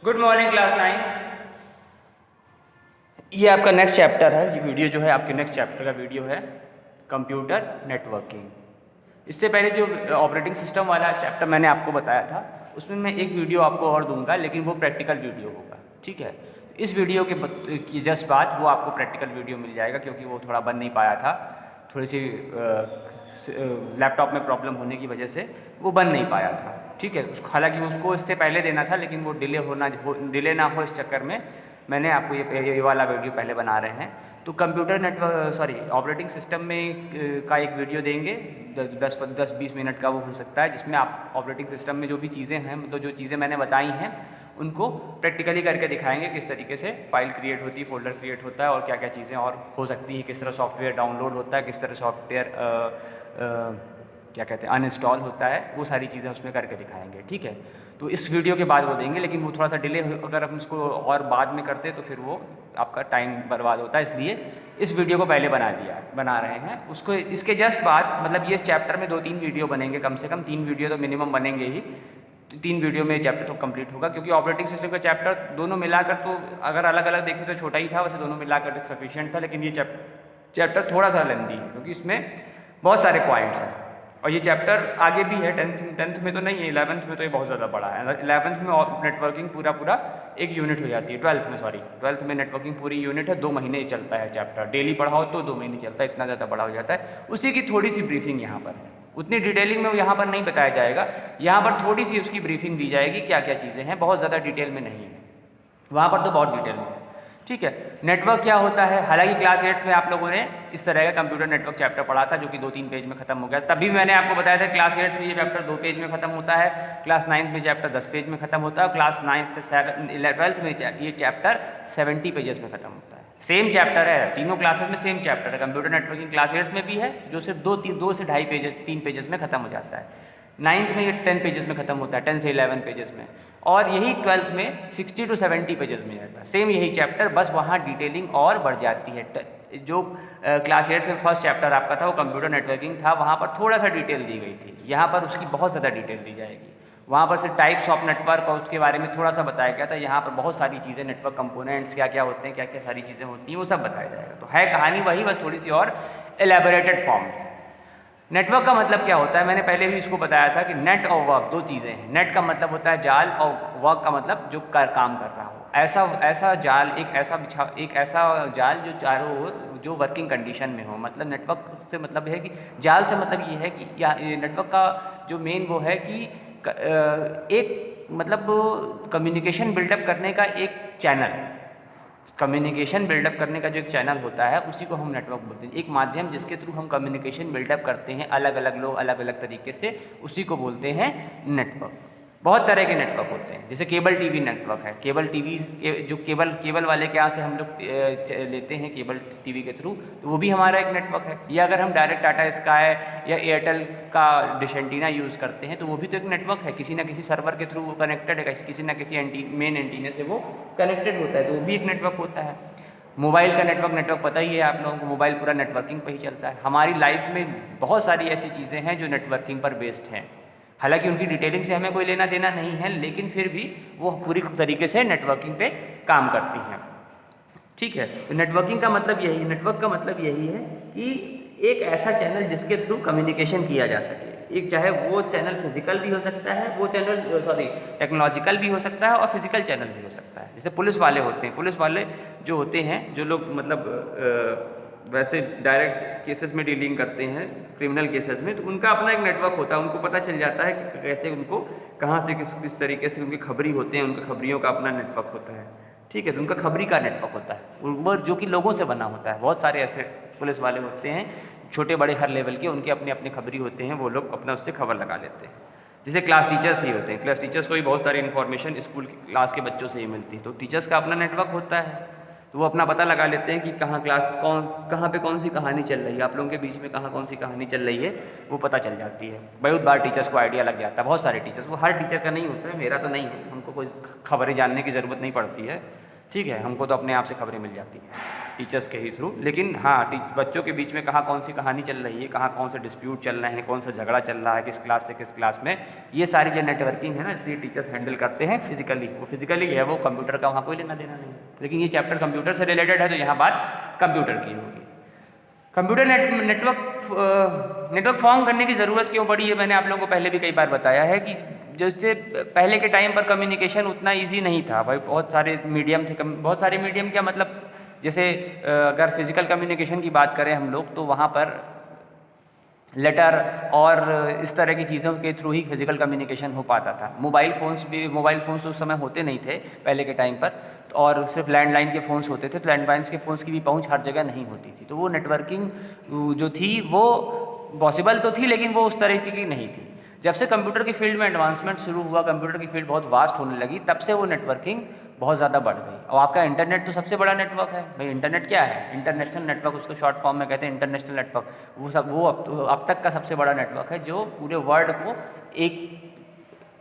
Good morning class 9। ये आपका next chapter है। ये वीडियो जो है आपके नेक्स्ट चैप्टर का वीडियो है, कंप्यूटर नेटवर्किंग। इससे पहले जो ऑपरेटिंग सिस्टम वाला चैप्टर मैंने आपको बताया था, उसमें मैं एक वीडियो आपको और दूंगा, लेकिन वो प्रैक्टिकल वीडियो होगा। ठीक है, इस वीडियो की जस्ट बाद वो आपको प्रैक्टिकल वीडियो मिल जाएगा, क्योंकि वो थोड़ा बन नहीं पाया था, थोड़ी सी लैपटॉप में प्रॉब्लम होने की वजह से वो बन नहीं पाया था। ठीक है, हालांकि उसको इससे पहले देना था, लेकिन वो डिले ना हो इस चक्कर में मैंने आपको ये वाला वीडियो पहले बना रहे हैं। तो कंप्यूटर नेटवर्क ऑपरेटिंग सिस्टम में का एक वीडियो देंगे, 10-20 मिनट का वो हो सकता है, जिसमें आप ऑपरेटिंग सिस्टम में जो भी चीज़ें हैं, मतलब जो चीज़ें मैंने बताई हैं उनको प्रैक्टिकली करके दिखाएंगे, किस तरीके से फाइल क्रिएट होती है, फोल्डर क्रिएट होता है और क्या क्या चीज़ें और हो सकती है, किस तरह सॉफ्टवेयर डाउनलोड होता है, किस तरह सॉफ्टवेयर क्या कहते हैं अनइंस्टॉल होता है, वो सारी चीज़ें उसमें करके दिखाएंगे। ठीक है, तो इस वीडियो के बाद वो देंगे, लेकिन वो थोड़ा सा डिले अगर हम इसको और बाद में करते तो फिर वो आपका टाइम बर्बाद होता है, इसलिए इस वीडियो को पहले बना रहे हैं। उसको इसके जस्ट बाद, मतलब ये इस चैप्टर में 2-3 वीडियो बनेंगे, कम से कम 3 वीडियो तो मिनिमम बनेंगे ही। तो 3 वीडियो में चैप्टर तो कंप्लीट होगा, क्योंकि ऑपरेटिंग सिस्टम का चैप्टर दोनों मिलाकर तो अगर अलग अलग देखें तो छोटा ही था, वैसे दोनों मिलाकर सफिशिएंट था, लेकिन ये चैप्टर थोड़ा सा लेंदी है, क्योंकि इसमें बहुत सारे पॉइंट्स हैं और ये चैप्टर आगे भी है। टेंथ में तो नहीं है, 11th में तो ये बहुत ज़्यादा बड़ा है। 11th में नेटवर्किंग पूरा एक यूनिट हो जाती है। 12th में नेटवर्किंग पूरी यूनिट है, 2 महीने चलता है चैप्टर। डेली पढ़ाओ तो 2 महीने चलता है, इतना ज़्यादा बड़ा हो जाता है। उसी की थोड़ी सी ब्रीफिंग यहाँ पर है, उतनी डिटेलिंग में यहाँ पर नहीं बताया जाएगा, यहाँ पर थोड़ी सी उसकी ब्रीफिंग दी जाएगी, क्या क्या चीज़ें हैं, बहुत ज़्यादा डिटेल में नहीं है, वहाँ पर तो बहुत डिटेल में है। ठीक है, नेटवर्क क्या होता है, हालांकि क्लास 8 में आप लोगों ने इस तरह का कंप्यूटर नेटवर्क चैप्टर पढ़ा था, जो कि 2-3 पेज में खत्म हो गया। तभी मैंने आपको बताया था क्लास 8 में ये चैप्टर 2 पेज में खत्म होता है, क्लास 9 में चैप्टर 10 पेज में खत्म होता है, और क्लास 9 से 12th में ये चैप्टर 70 पेजेस में खत्म होता है। सेम चैप्टर है, तीनों क्लासेस में सेम चैप्टर है। कंप्यूटर नेटवर्किंग क्लास 8 में भी है, जो सिर्फ 2 से ढाई पेजेस 3 पेजेस में खत्म हो जाता है। 9th में ये 10 पेजेस में खत्म होता है, 10 से 11 पेजेस में, और यही 12th में 60 to 70 पेजेस में रहता है। सेम यही चैप्टर, बस वहाँ डिटेलिंग और बढ़ जाती है। जो क्लास 8 में फर्स्ट चैप्टर आपका था वो कंप्यूटर नेटवर्किंग था, वहाँ पर थोड़ा सा डिटेल दी गई थी, यहाँ पर उसकी बहुत ज़्यादा डिटेल दी जाएगी। वहाँ पर सिर्फ टाइप्स ऑफ नेटवर्क और उसके बारे में थोड़ा सा बताया गया था, यहाँ पर बहुत सारी चीज़ें, नेटवर्क कंपोनेंट्स क्या क्या होते हैं, क्या क्या सारी चीज़ें होती हैं, वो सब बताया जाएगा। तो है कहानी वही, बस थोड़ी सी और एलेबोरेटेड फॉर्म में। नेटवर्क का मतलब क्या होता है, मैंने पहले भी इसको बताया था कि नेट और वर्क 2 चीज़ें हैं। नेट का मतलब होता है जाल, और वर्क का मतलब जो काम कर रहा हो। ऐसा जाल, एक ऐसा जाल जो चारों ओर जो वर्किंग कंडीशन में हो। मतलब नेटवर्क से मतलब है कि जाल से मतलब ये है कि नेटवर्क का जो मेन वो है कि एक मतलब कम्युनिकेशन बिल्डअप करने का एक चैनल, कम्युनिकेशन बिल्डअप करने का जो एक चैनल होता है, उसी को हम नेटवर्क बोलते हैं। एक माध्यम जिसके थ्रू हम कम्युनिकेशन बिल्डअप करते हैं, अलग अलग लोग अलग अलग तरीके से, उसी को बोलते हैं नेटवर्क। बहुत तरह के नेटवर्क होते हैं, जैसे केबल टीवी नेटवर्क है। केबल टीवी जो केबल वाले के यहाँ से हम लोग लेते हैं केबल टीवी के थ्रू, तो वो भी हमारा एक नेटवर्क है। या अगर हम डायरेक्ट टाटा स्काई या एयरटेल का डिश एंटीना यूज़ करते हैं, तो वो भी तो एक नेटवर्क है, किसी ना किसी सर्वर के थ्रू वो कनेक्टेड है, किसी ना किसी मेन एंटीने से वो कनेक्टेड होता है, तो वो भी एक नेटवर्क होता है। मोबाइल का नेटवर्क पता ही है आप लोगों को, मोबाइल पूरा नेटवर्किंग पर ही चलता है। हमारी लाइफ में बहुत सारी ऐसी चीज़ें हैं जो नेटवर्किंग पर बेस्ड हैं, हालांकि उनकी डिटेलिंग से हमें कोई लेना देना नहीं है, लेकिन फिर भी वो पूरी तरीके से नेटवर्किंग पे काम करती हैं। ठीक है, तो नेटवर्किंग का मतलब यही, नेटवर्क का मतलब यही है कि एक ऐसा चैनल जिसके थ्रू कम्युनिकेशन किया जा सके। एक चाहे वो चैनल फिजिकल भी हो सकता है, वो चैनल टेक्नोलॉजिकल भी हो सकता है, और फिजिकल चैनल भी हो सकता है। जैसे पुलिस वाले होते हैं, पुलिस वाले जो होते हैं, जो लोग मतलब वैसे डायरेक्ट केसेस में डीलिंग करते हैं, क्रिमिनल केसेस में, तो उनका अपना एक नेटवर्क होता है। उनको पता चल जाता है कि कैसे उनको कहाँ से किस तरीके से उनके खबरी होते हैं, उनके खबरियों का अपना नेटवर्क होता है। ठीक है, तो उनका खबरी का नेटवर्क होता है वो, जो कि लोगों से बना होता है। बहुत सारे ऐसे पुलिस वाले होते हैं, छोटे बड़े हर लेवल के, उनके अपने अपने खबरी होते हैं, वो लोग अपना उससे खबर लगा लेते हैं। जैसे क्लास टीचर्स ही होते हैं, क्लास टीचर्स को भी बहुत सारी इन्फॉर्मेशन स्कूल की क्लास के बच्चों से ही मिलती है, तो टीचर्स का अपना नेटवर्क होता है, तो वो अपना पता लगा लेते हैं कि कहाँ पे कौन सी कहानी चल रही है, आप लोगों के बीच में कौन सी कहानी चल रही है, वो पता चल जाती है। बहुत बार टीचर्स को आइडिया लग जाता है, बहुत सारे टीचर्स को, हर टीचर का नहीं होता है, मेरा तो नहीं है, हमको कोई खबरें जानने की ज़रूरत नहीं पड़ती है, ठीक है, हमको तो अपने आप से खबरें मिल जाती हैं टीचर्स के ही थ्रू। लेकिन हाँ, बच्चों के बीच में कहाँ कौन सी कहानी चल रही है, कहाँ कौन से डिस्प्यूट चल रहे हैं, कौन सा झगड़ा चल रहा है किस क्लास से किस क्लास में, ये सारी जो नेटवर्किंग है ना, इसलिए टीचर्स हैंडल करते हैं फिजिकली। वो फिजिकली है, वो कंप्यूटर का वहाँ कोई लेना देना नहीं है। लेकिन ये चैप्टर कंप्यूटर से रिलेटेड है तो यहाँ बात कंप्यूटर की होगी। कंप्यूटर नेटवर्क फॉर्म करने की ज़रूरत क्यों पड़ी, ये मैंने आप लोगों को पहले भी कई बार बताया है कि जैसे पहले के टाइम पर कम्युनिकेशन उतना इजी नहीं था भाई, बहुत सारे मीडियम थे। बहुत सारे मीडियम क्या मतलब, जैसे अगर फिज़िकल कम्युनिकेशन की बात करें हम लोग तो वहाँ पर लेटर और इस तरह की चीज़ों के थ्रू ही फिज़िकल कम्युनिकेशन हो पाता था। मोबाइल फ़ोन्स उस समय होते नहीं थे पहले के टाइम पर, और सिर्फ लैंडलाइन के फ़ोन्स होते थे। तो लैंडलाइंस के फ़ोन्स की भी पहुंच हर जगह नहीं होती थी, तो वो नेटवर्किंग जो थी वो पॉसिबल तो थी लेकिन वो उस तरीके की नहीं थी। जब से कंप्यूटर की फील्ड में एडवांसमेंट शुरू हुआ, कंप्यूटर की फील्ड बहुत वास्ट होने लगी, तब से वो नेटवर्किंग बहुत ज़्यादा बढ़ गई। और आपका इंटरनेट तो सबसे बड़ा नेटवर्क है भाई। इंटरनेट क्या है? इंटरनेशनल नेटवर्क, उसको शॉर्ट फॉर्म में कहते हैं इंटरनेशनल नेटवर्क। वो अब तक का सबसे बड़ा नेटवर्क है जो पूरे वर्ल्ड को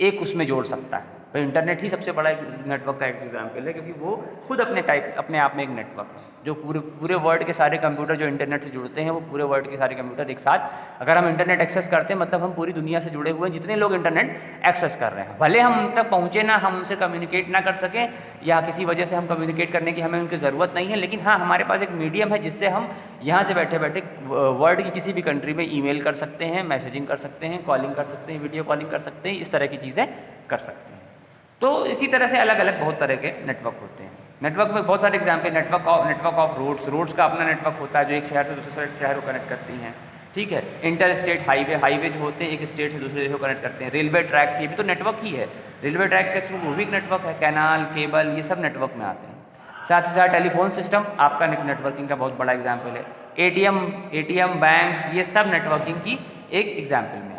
एक उसमें जोड़ सकता है भाई। इंटरनेट ही सबसे बड़ा नेटवर्क का एक एग्जाम्पल है, क्योंकि वो खुद अपने आप में एक नेटवर्क है जो पूरे वर्ल्ड के सारे कंप्यूटर जो इंटरनेट से जुड़ते हैं, वो पूरे वर्ल्ड के सारे कंप्यूटर एक साथ, अगर हम इंटरनेट एक्सेस करते हैं मतलब हम पूरी दुनिया से जुड़े हुए हैं। जितने लोग इंटरनेट एक्सेस कर रहे हैं, भले हम उन तक पहुँचे ना, हम उनसे कम्युनिकेट ना कर सकें या किसी वजह से हम कम्युनिकेट करने की हमें उनकी ज़रूरत नहीं है, लेकिन हाँ, हमारे पास एक मीडियम है जिससे हम यहाँ से बैठे बैठे वर्ल्ड की किसी भी कंट्री में ईमेल कर सकते हैं, मैसेजिंग कर सकते हैं, कॉलिंग कर सकते हैं, वीडियो कॉलिंग कर सकते हैं, इस तरह की चीज़ें कर सकते हैं। तो इसी तरह से अलग अलग बहुत तरह के नेटवर्क होते हैं। नेटवर्क में बहुत सारे एग्जाम्पल, नेटवर्क ऑफ रोड्स का अपना नेटवर्क होता है जो एक शहर से दूसरे शहर को कनेक्ट करती हैं। ठीक है, इंटर स्टेट हाईवे जो होते हैं एक स्टेट से दूसरे को कनेक्ट करते हैं। रेलवे ट्रैक्स, ये भी तो नेटवर्क ही है। रेलवे ट्रैक के थ्रू वो भी एक नेटवर्क है। कैनाल, केबल, ये सब नेटवर्क में आते हैं। साथ ही साथ टेलीफोन सिस्टम आपका नेटवर्किंग का बहुत बड़ा एग्जाम्पल है। एटीएम, बैंक्स, ये सब नेटवर्किंग की एक एग्जाम्पल में आते हैं।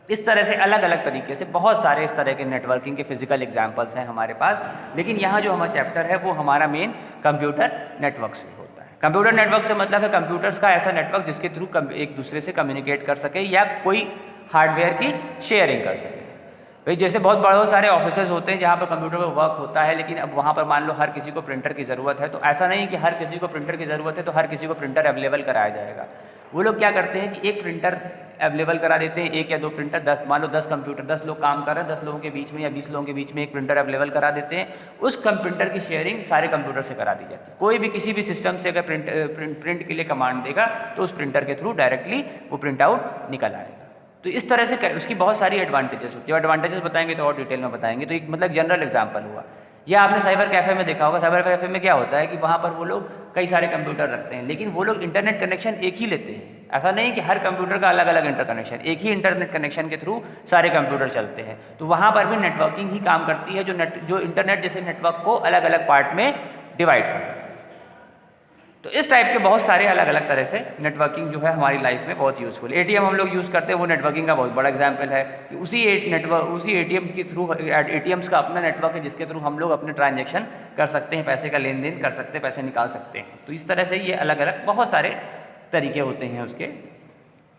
इस तरह से अलग अलग तरीके से बहुत सारे इस तरह के नेटवर्किंग के फिजिकल एग्जाम्पल्स हैं हमारे पास। लेकिन यहाँ जो हमारा चैप्टर है वो हमारा मेन कंप्यूटर नेटवर्क से होता है। कंप्यूटर नेटवर्क से मतलब है कंप्यूटर्स का ऐसा नेटवर्क जिसके थ्रू एक दूसरे से कम्युनिकेट कर सके या कोई हार्डवेयर की शेयरिंग कर सके। भाई जैसे बहुत सारे ऑफिसेज होते हैं जहाँ पर कंप्यूटर पर वर्क होता है, लेकिन अब वहाँ पर मान लो हर किसी को प्रिंटर की ज़रूरत है, तो ऐसा नहीं कि हर किसी को प्रिंटर की ज़रूरत है तो हर किसी को प्रिंटर अवेलेबल कराया जाएगा। वो लोग क्या करते हैं कि एक प्रिंटर अवेलेबल करा देते हैं, एक या दो प्रिंटर, मान लो 10 कंप्यूटर, 10 लोग काम कर रहे हैं, 10 लोगों के बीच में या 20 लोगों के बीच में एक प्रिंटर अवेलेबल करा देते हैं। उस कंप्यूटर की शेयरिंग सारे कंप्यूटर से करा दी जाती है। कोई भी किसी भी सिस्टम से अगर प्रिंट के लिए कमांड देगा तो उस प्रिंटर के थ्रू डायरेक्टली वो प्रिंट आउट निकल आएगा। तो इस तरह से उसकी बहुत सारी एडवांटेजेस होती है। एडवांटेजेस बताएंगे तो और डिटेल में बताएंगे। तो एक मतलब जनरल एग्जांपल हुआ, या आपने साइबर कैफ़े में देखा होगा। साइबर कैफ़े में क्या होता है कि वहाँ पर वो लोग कई सारे कंप्यूटर रखते हैं, लेकिन वो लोग इंटरनेट कनेक्शन एक ही लेते हैं। ऐसा नहीं कि हर कंप्यूटर का अलग अलग इंटर कनेक्शन, एक ही इंटरनेट कनेक्शन के थ्रू सारे कंप्यूटर चलते हैं। तो वहाँ पर भी नेटवर्किंग ही काम करती है, जो इंटरनेट जैसे नेटवर्क को अलग अलग पार्ट में डिवाइड करता है। तो इस टाइप के बहुत सारे अलग अलग तरह से नेटवर्किंग जो है हमारी लाइफ में बहुत यूज़फुल है। एटीएम हम लोग यूज़ करते हैं, वो नेटवर्किंग का बहुत बड़ा एग्जांपल है कि उसी एटीएम के थ्रू, एटीएम्स का अपना नेटवर्क है जिसके थ्रू हम लोग अपने ट्रांजैक्शन कर सकते हैं, पैसे का लेन देन कर सकते हैं, पैसे निकाल सकते हैं। तो इस तरह से ये अलग अलग बहुत सारे तरीके होते हैं उसके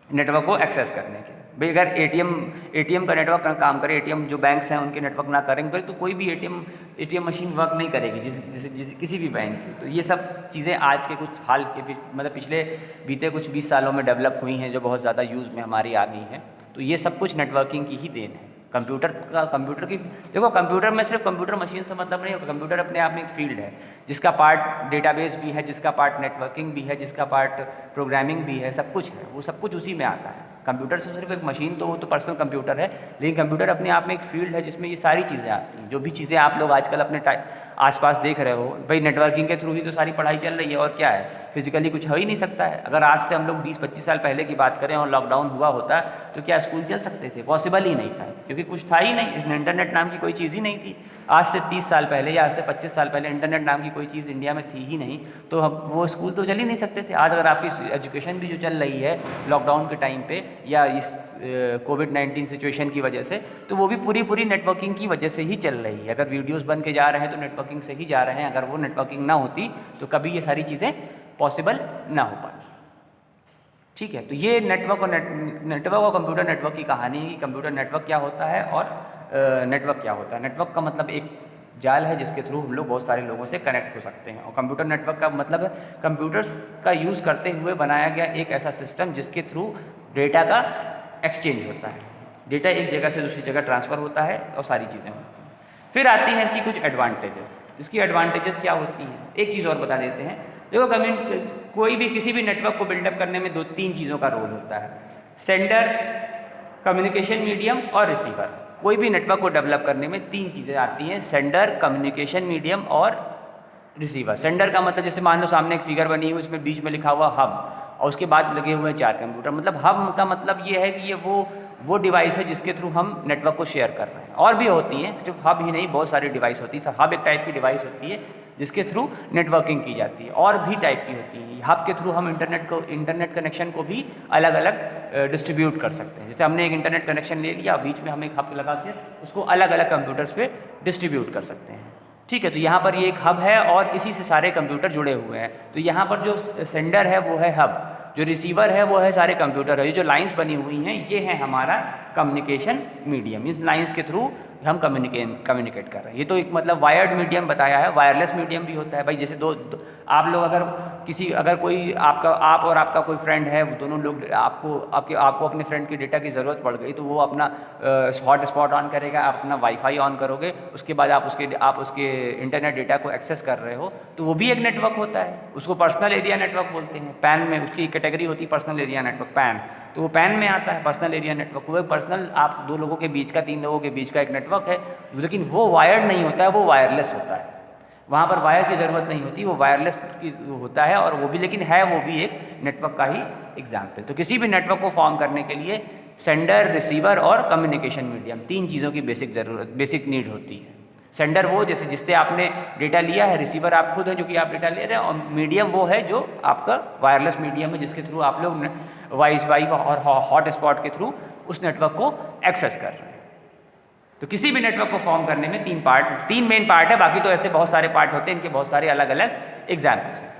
नेटवर्क को एक्सेस करने के। भाई अगर एटीएम का नेटवर्क काम करे, एटीएम जो बैंक्स हैं उनके नेटवर्क ना करेंगे तो कोई भी एटीएम मशीन वर्क नहीं करेगी किसी भी बैंक की। तो ये सब चीज़ें आज के कुछ हाल के मतलब पिछले बीते कुछ 20 सालों में डेवलप हुई हैं, जो बहुत ज़्यादा यूज़ में हमारी आ गई हैं। तो ये सब कुछ नेटवर्किंग की ही देन है। कंप्यूटर की देखो, कंप्यूटर में सिर्फ कंप्यूटर मशीन से मतलब नहीं होगा। कंप्यूटर अपने आप में एक फील्ड है जिसका पार्ट डेटाबेस भी है, जिसका पार्ट नेटवर्किंग भी है, जिसका पार्ट प्रोग्रामिंग भी है, सब कुछ है। वो सब कुछ उसी में आता है। कंप्यूटर से सिर्फ एक मशीन तो वो तो पर्सनल कंप्यूटर है, लेकिन कंप्यूटर अपने आप में एक फील्ड है जिसमें ये सारी चीज़ें आती हैं। जो भी चीज़ें आप लोग आजकल अपने आसपास देख रहे हो, भाई नेटवर्किंग के थ्रू ही तो सारी पढ़ाई चल रही है। और क्या है, फिजिकली कुछ हो ही नहीं सकता है। अगर आज से हम लोग 20-25 साल पहले की बात करें और लॉकडाउन हुआ होता तो क्या स्कूल चल सकते थे? पॉसिबल ही नहीं था, क्योंकि कुछ था ही नहीं। इसमें इंटरनेट नाम की कोई चीज़ ही नहीं थी। आज से 30 साल पहले या आज से 25 साल पहले इंटरनेट नाम की कोई चीज़ इंडिया में थी ही नहीं, तो हम वो स्कूल तो चल ही नहीं सकते थे। आज अगर आपकी एजुकेशन भी जो चल रही है लॉकडाउन के टाइम पे या इस कोविड-19 सिचुएशन की वजह से, तो वो भी पूरी नेटवर्किंग की वजह से ही चल रही है। अगर वीडियोस बन के जा रहे हैं तो नेटवर्किंग से ही जा रहे हैं। अगर वो नेटवर्किंग ना होती तो कभी ये सारी चीज़ें पॉसिबल ना हो पाती। ठीक है, तो ये नेटवर्क और कंप्यूटर नेटवर्क की कहानी। कंप्यूटर नेटवर्क क्या होता है और नेटवर्क क्या होता है। नेटवर्क का मतलब एक जाल है जिसके थ्रू हम लोग बहुत सारे लोगों से कनेक्ट हो सकते हैं। और कंप्यूटर नेटवर्क का मतलब है कंप्यूटर्स का यूज़ करते हुए बनाया गया एक ऐसा सिस्टम जिसके थ्रू डेटा का एक्सचेंज होता है, डेटा एक जगह से दूसरी जगह ट्रांसफ़र होता है और सारी चीज़ें होती हैं। फिर आती हैं इसकी कुछ एडवांटेजेस। इसकी एडवांटेजेस क्या होती हैं, एक चीज़ और बता देते हैं। देखो कोई भी किसी भी नेटवर्क को बिल्डअप करने में 2-3 चीज़ों का रोल होता है, सेंडर, कम्युनिकेशन मीडियम और रिसीवर। कोई भी नेटवर्क को डेवलप करने में 3 चीज़ें आती हैं, सेंडर, कम्युनिकेशन मीडियम और रिसीवर। सेंडर का मतलब जैसे मान लो सामने एक फिगर बनी हुई, उसमें बीच में लिखा हुआ हब और उसके बाद लगे हुए 4 कंप्यूटर। मतलब हब का मतलब ये है कि ये वो डिवाइस है जिसके थ्रू हम नेटवर्क को शेयर कर रहे हैं। और भी होती हैं, सिर्फ हब ही नहीं, बहुत सारी डिवाइस होती है। हब एक टाइप की डिवाइस होती है जिसके थ्रू नेटवर्किंग की जाती है, और भी टाइप की होती है। हब के थ्रू हम इंटरनेट कनेक्शन को भी अलग अलग डिस्ट्रीब्यूट कर सकते हैं। जैसे हमने एक इंटरनेट कनेक्शन ले लिया, बीच में हम एक हब लगा के उसको अलग अलग कंप्यूटर्स पे डिस्ट्रीब्यूट कर सकते हैं। ठीक है, तो यहाँ पर ये एक हब है और इसी से सारे कंप्यूटर जुड़े हुए हैं। तो यहाँ पर जो सेंडर है वो है हब, जो रिसीवर है वो है सारे कंप्यूटर है। ये जो लाइंस बनी हुई हैं ये है हमारा कम्युनिकेशन मीडियम। इस लाइंस के थ्रू हम कम्युनिकेट कर रहे हैं। ये तो एक मतलब वायर्ड मीडियम बताया है, वायरलेस मीडियम भी होता है भाई। जैसे आप लोग अगर कोई आप और आपका कोई फ्रेंड है, वो दोनों लोग आपको अपने फ्रेंड की डेटा की ज़रूरत पड़ गई, तो वो अपना हॉटस्पॉट ऑन करेगा, आप अपना वाईफाई ऑन करोगे, उसके बाद आप उसके इंटरनेट डेटा को एक्सेस कर रहे हो, तो वो भी एक नेटवर्क होता है। उसको पर्सनल एरिया नेटवर्क बोलते हैं। पैन में उसकी कैटेगरी होती है पर्सनल एरिया नेटवर्क, पैन, तो वो पैन में आता है पर्सनल एरिया नेटवर्क। वो पर्सनल आप 2 लोगों के बीच का, 3 लोगों के बीच का एक नेटवर्क है, लेकिन वो वायर्ड नहीं होता है, वो वायरलेस होता है। वहाँ पर वायर की ज़रूरत नहीं होती, वो वायरलेस की होता है, और वो भी लेकिन है वो भी एक नेटवर्क का ही एग्जाम्पल। तो किसी भी नेटवर्क को फॉर्म करने के लिए सेंडर, रिसीवर और कम्युनिकेशन मीडियम, 3 चीज़ों की बेसिक नीड होती है। सेंडर वो जैसे जिससे आपने डेटा लिया है, रिसीवर आप खुद है जो कि आप डेटा ले रहे हैं, और मीडियम वो है जो आपका वायरलेस मीडियम है जिसके थ्रू आप लोग वाईफाई और हॉटस्पॉट के थ्रू उस नेटवर्क को एक्सेस कर रहे हैं। तो किसी भी नेटवर्क को फॉर्म करने में 3 मेन पार्ट है, बाकी तो ऐसे बहुत सारे पार्ट होते हैं, इनके बहुत सारे अलग अलग एग्जाम्पल्स हैं।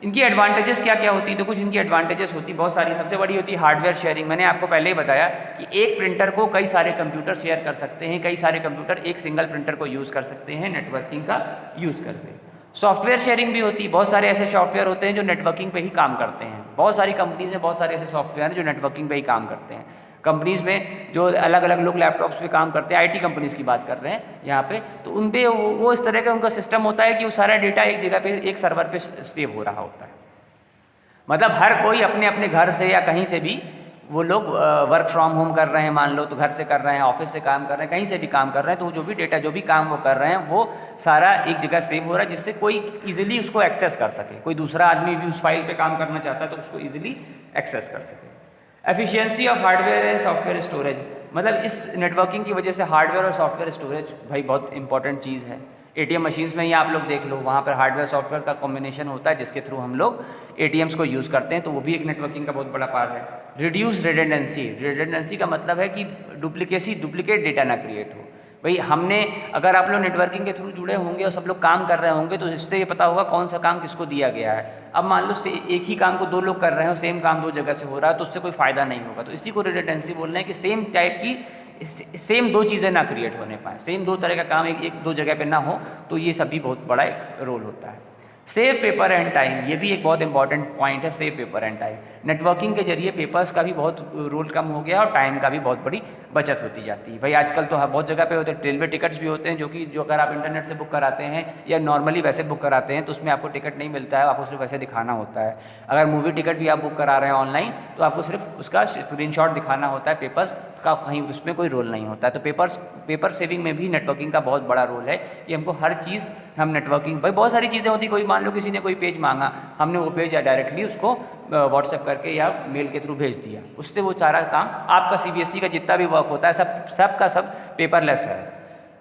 इनकी एडवांटेजेस क्या क्या होती है, तो कुछ इनकी एडवांटेजेस होती बहुत सारी। सबसे बड़ी होती है हार्डवेयर शेयरिंग। मैंने आपको पहले ही बताया कि एक प्रिंटर को कई सारे कंप्यूटर शेयर कर सकते हैं, कई सारे कंप्यूटर एक सिंगल प्रिंटर को यूज़ कर सकते हैं नेटवर्किंग का यूज़ करके। सॉफ्टवेयर शेयरिंग भी होती है। बहुत सारे ऐसे सॉफ्टवेयर होते हैं जो नेटवर्किंग पे ही काम करते हैं। बहुत सारी कंपनीज में बहुत सारे ऐसे सॉफ्टवेयर हैं जो नेटवर्किंग पे ही काम करते हैं। कंपनीज़ में जो अलग अलग लोग लैपटॉप्स पे काम करते हैं, आईटी कंपनीज़ की बात कर रहे हैं यहाँ पे, तो उन पे वो इस तरह का उनका सिस्टम होता है कि वो सारा डेटा एक जगह पे एक सर्वर पे सेव हो रहा होता है। मतलब हर कोई अपने अपने घर से या कहीं से भी वो लोग वर्क फ्रॉम होम कर रहे हैं, मान लो, तो घर से कर रहे हैं, ऑफिस से काम कर रहे हैं, कहीं से भी काम कर रहे हैं, तो जो भी डेटा जो भी काम वो कर रहे हैं वो सारा एक जगह सेव हो रहा है, जिससे कोई इजीली उसको एक्सेस कर सके। कोई दूसरा आदमी भी उस फाइल पे काम करना चाहता है तो उसको इजीली एक्सेस कर सके। Efficiency of hardware and software storage, मतलब इस नेटवर्किंग की वजह से हार्डवेयर और सॉफ्टवेयर स्टोरेज भाई बहुत इंपॉर्टेंट चीज़ है। एटीएम मशीन्स में ही आप लोग देख लो, वहाँ पर हार्डवेयर सॉफ्टवेयर का कॉम्बिनेशन होता है जिसके थ्रू हम लोग एटीएम्स को यूज़ करते हैं, तो वो भी एक नेटवर्किंग का बहुत बड़ा पार्ट है। रिड्यूस रिडंडेंसी, रिडंडेंसी का मतलब है कि डुप्लीकेट डेटा ना क्रिएट हो। भाई अगर आप लोग नेटवर्किंग के थ्रू जुड़े होंगे और सब लोग काम कर रहे होंगे तो इससे ये पता होगा कौन सा काम किसको दिया गया है। अब मान लो एक ही काम को 2 लोग कर रहे हो, सेम काम 2 जगह से हो रहा है, तो उससे कोई फ़ायदा नहीं होगा। तो इसी को रिडंडेंसी बोल रहे हैं कि सेम टाइप की सेम 2 चीज़ें ना क्रिएट होने पाए, सेम 2 तरह का काम एक 2 जगह पे ना हो, तो ये सब भी बहुत बड़ा एक रोल होता है। सेव पेपर एंड टाइम, ये भी एक बहुत इंपॉर्टेंट पॉइंट है। Save paper and time, networking के जरिए पेपर्स का भी बहुत रोल कम हो गया और टाइम का भी बहुत बड़ी बचत होती जाती है। भाई आजकल तो बहुत जगह पे होते हैं, रेलवे टिकट्स भी होते हैं जो अगर आप इंटरनेट से बुक कराते हैं या नॉर्मली वैसे बुक कराते हैं तो उसमें आपको टिकट नहीं मिलता है, आपको सिर्फ वैसे दिखाना होता है। अगर मूवी टिकट भी आप बुक करा रहे हैं ऑनलाइन तो आपको सिर्फ उसका स्क्रीनशॉट दिखाना होता है, पेपर्स का कहीं उसमें कोई रोल नहीं होता है। तो पेपर सेविंग में भी नेटवर्किंग का बहुत बड़ा रोल है कि हमको हर चीज़ हम नेटवर्किंग, भाई बहुत सारी चीज़ें होती, कोई मान लो किसी ने कोई पेज मांगा, हमने वो पेज या डायरेक्टली उसको व्हाट्सएप करके या मेल के थ्रू भेज दिया, उससे वो सारा काम आपका सीबीएसई का जितना भी वर्क होता है सब का सब पेपरलेस है।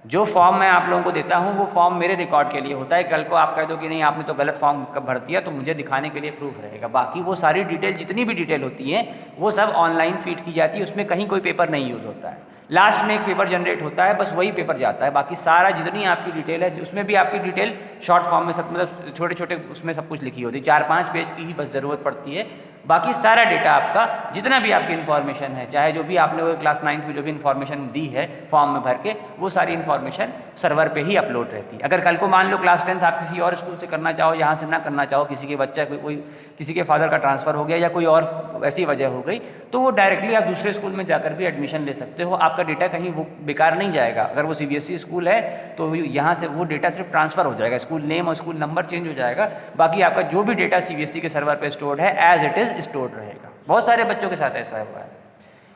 जो फॉर्म मैं आप लोगों को देता हूँ वो फॉर्म मेरे रिकॉर्ड के लिए होता है। कल को आप कह दो कि नहीं आपने तो गलत फॉर्म भर दिया तो मुझे दिखाने के लिए प्रूफ रहेगा। बाकी वो सारी डिटेल जितनी भी डिटेल होती है वो सब ऑनलाइन फीड की जाती है, उसमें कहीं कोई पेपर नहीं यूज़ होता है। लास्ट में एक पेपर जनरेट होता है, बस वही पेपर जाता है। बाकी सारा जितनी आपकी डिटेल है उसमें भी आपकी डिटेल शॉर्ट फॉर्म में सब मतलब छोटे छोटे उसमें सब कुछ लिखी होती है। 4-5 पेज की ही बस ज़रूरत पड़ती है बाकी सारा डेटा आपका जितना भी आपकी इन्फॉर्मेशन है, चाहे जो भी आपने वो क्लास 9th में जो भी इन्फॉर्मेशन दी है फॉर्म में भर के, वो सारी इन्फॉर्मेशन सर्वर पे ही अपलोड रहती है। अगर कल को मान लो क्लास 10th आप किसी और स्कूल से करना चाहो, यहाँ से ना करना चाहो, किसी के बच्चा कोई किसी के फादर का ट्रांसफ़र हो गया या कोई और ऐसी वजह हो गई, तो वो डायरेक्टली आप दूसरे स्कूल में जाकर भी एडमिशन ले सकते हो। आपका डेटा कहीं वो बेकार नहीं जाएगा। अगर वो CBSE स्कूल है तो यहाँ से वो डेटा सिर्फ ट्रांसफ़र हो जाएगा, स्कूल नेम और स्कूल नंबर चेंज हो जाएगा, बाकी आपका जो भी डेटा CBSE के सर्वर पे स्टोर्ड है एज इट इज़ स्टोर्ड रहेगा। बहुत सारे बच्चों के साथ ऐसा हुआ है।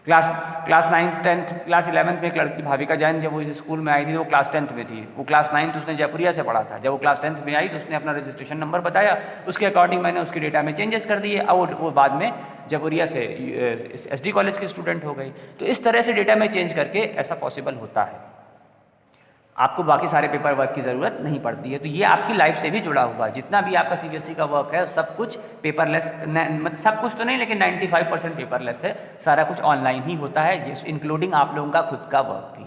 Class 9th 10th class 11th में एक लड़की भाविका जैन जब वो इस स्कूल में आई थी, वो क्लास 10th में थी। वो क्लास 9th उसने जयपुरिया से पढ़ा था। जब वो क्लास 10th में आई तो उसने अपना रजिस्ट्रेशन नंबर बताया, उसके अकॉर्डिंग मैंने उसके डेटा में चेंजेस कर दिए। अब वो बाद में जयपुरिया से SD कॉलेज की स्टूडेंट हो गई। तो इस तरह से डेटा में चेंज करके ऐसा पॉसिबल होता है। आपको बाकी सारे पेपर वर्क की ज़रूरत नहीं पड़ती है। तो ये आपकी लाइफ से भी जुड़ा हुआ, जितना भी आपका CBSE का वर्क है सब कुछ पेपरलेस, मतलब सब कुछ तो नहीं लेकिन 95% पेपरलेस है। सारा कुछ ऑनलाइन ही होता है, इंक्लूडिंग आप लोगों का खुद का वर्क भी।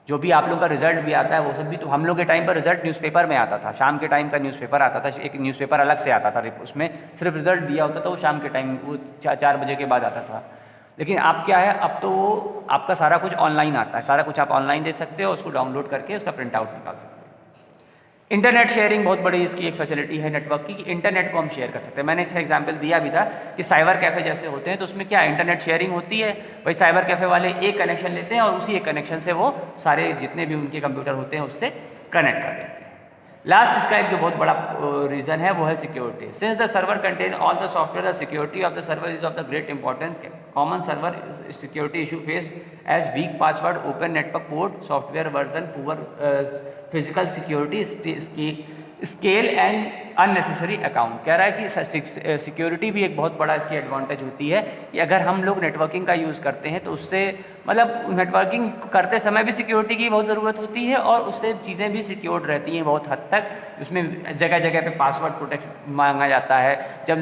जो भी आप लोगों का रिजल्ट भी आता है वो सब भी, तो हम लोग के टाइम पर रिजल्ट न्यूज़पेपर में आता था। शाम के टाइम का न्यूज़पेपर आता था, एक न्यूज़पेपर अलग से आता था, उसमें सिर्फ रिजल्ट दिया होता था। वो शाम के टाइम वो 4 बजे के बाद आता था। लेकिन अब क्या है, अब तो वो आपका सारा कुछ ऑनलाइन आता है। सारा कुछ आप ऑनलाइन दे सकते हो, उसको डाउनलोड करके उसका प्रिंट आउट निकाल सकते हो। इंटरनेट शेयरिंग बहुत बड़ी इसकी एक फैसिलिटी है नेटवर्क की, कि इंटरनेट को हम शेयर कर सकते हैं। मैंने इसका एग्जांपल दिया भी था कि साइबर कैफ़े जैसे होते हैं, तो उसमें क्या इंटरनेट शेयरिंग होती है। भाई साइबर कैफ़े वाले एक कनेक्शन लेते हैं और उसी एक कनेक्शन से वो सारे जितने भी उनके कंप्यूटर होते हैं उससे कनेक्ट कर देते हैं। लास्ट इसका एक जो बहुत बड़ा रीज़न है वो है security. Since the server contain all the software, the security of the server is of the great importance. Common server security issue face as weak password, open network port, software version, poor physical security, scale and unnecessary account. कह रहा है कि security भी एक बहुत बड़ा इसकी advantage होती है कि अगर हम लोग नेटवर्किंग का यूज़ करते हैं तो उससे मतलब नेटवर्किंग करते समय भी सिक्योरिटी की बहुत ज़रूरत होती है और उससे चीज़ें भी सिक्योर्ड रहती हैं बहुत हद तक। उसमें जगह जगह पे पासवर्ड प्रोटेक्ट मांगा जाता है। जब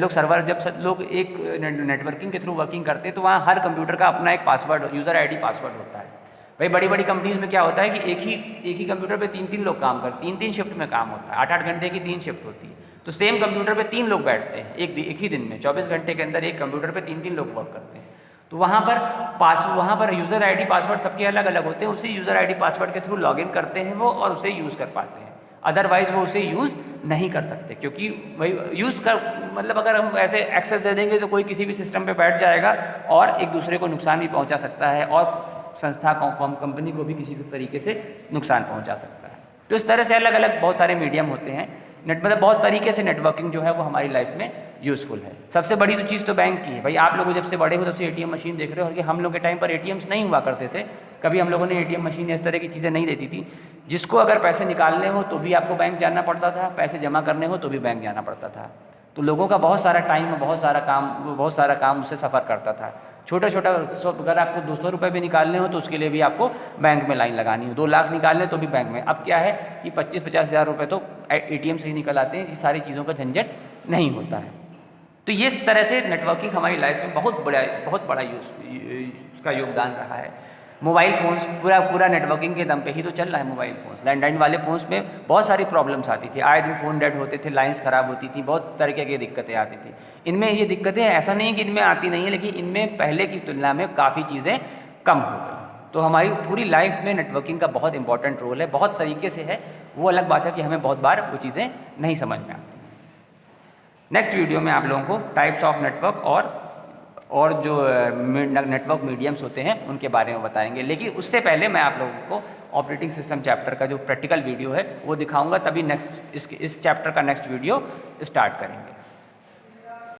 लोग एक नेटवर्किंग के थ्रू वर्किंग करते हैं तो वहाँ हर कंप्यूटर का अपना एक पासवर्ड, यूज़र ID पासवर्ड होता है। भाई बड़ी बड़ी कंपनीज़ में क्या होता है कि एक ही कंप्यूटर पे 3 लोग काम करते हैं, 3 शिफ्ट में काम होता है, 8-8 घंटे की 3 शिफ्ट होती है। तो सेम कंप्यूटर पे 3 लोग बैठते हैं एक ही दिन में, 24 घंटे के अंदर एक कंप्यूटर पे 3 लोग वर्क करते हैं। तो वहाँ पर यूज़र ID पासवर्ड सबके अलग अलग होते हैं। उसी यूज़र ID पासवर्ड के थ्रू लॉगिन करते हैं वो और उसे यूज़ कर पाते हैं। अदरवाइज़ वो उसे यूज़ नहीं कर सकते, क्योंकि भाई यूज़ कर मतलब अगर हम ऐसे एक्सेस दे देंगे तो कोई किसी भी सिस्टम पे बैठ जाएगा और एक दूसरे को नुकसान भी पहुंचा सकता है और संस्था कंपनी को भी किसी तरीके से नुकसान पहुंचा सकता है। तो इस तरह से अलग अलग बहुत सारे मीडियम होते हैं। मतलब बहुत तरीके से नेटवर्किंग जो है वो हमारी लाइफ में यूज़फुल है। सबसे बड़ी तो चीज़ तो बैंक की है। भाई आप लोग जब से बड़े हो तब से ATM मशीन देख रहे हो, और कि हम लोग के टाइम पर ATMs नहीं हुआ करते थे। कभी हम लोगों ने ATM मशीन इस तरह की चीज़ें नहीं देती थी। जिसको अगर पैसे निकालने हो तो भी आपको बैंक जाना पड़ता था, पैसे जमा करने हो तो भी बैंक जाना पड़ता था। तो लोगों का बहुत सारा टाइम, बहुत सारा काम उससे सफ़र करता था। छोटा अगर आपको 200 रुपये भी निकालने हो तो उसके लिए भी आपको बैंक में लाइन लगानी हो, 2 लाख निकालने तो भी बैंक में। अब क्या है कि 25-50 हज़ार रुपये तो ATM से ही निकल आते हैं। ये सारी चीज़ों का झंझट नहीं होता है। तो ये इस तरह से नेटवर्किंग हमारी लाइफ में बहुत बड़ा उसका योगदान रहा है। मोबाइल फ़ोन्स पूरा नेटवर्किंग के दम पे ही तो चल रहा है। मोबाइल फ़ोन्स, लैंडलाइन वाले फ़ोन्स में बहुत सारी प्रॉब्लम्स आती थी। आए दिन फ़ोन डेड होते थे, लाइंस ख़राब होती थी, बहुत तरीके की दिक्कतें आती थी। इनमें ये दिक्कतें ऐसा नहीं है कि इनमें आती नहीं है, लेकिन इनमें पहले की तुलना में काफ़ी चीज़ें कम हो गई। तो हमारी पूरी लाइफ में नेटवर्किंग का बहुत इंपॉर्टेंट रोल है, बहुत तरीके से है। वो अलग बात है कि हमें बहुत बार वो चीज़ें नहीं समझ में आती। नेक्स्ट वीडियो में आप लोगों को टाइप्स ऑफ नेटवर्क और जो नेटवर्क मीडियम्स होते हैं उनके बारे में बताएंगे। लेकिन उससे पहले मैं आप लोगों को ऑपरेटिंग सिस्टम चैप्टर का जो प्रैक्टिकल वीडियो है वो दिखाऊंगा, तभी इस चैप्टर का नेक्स्ट वीडियो स्टार्ट करेंगे।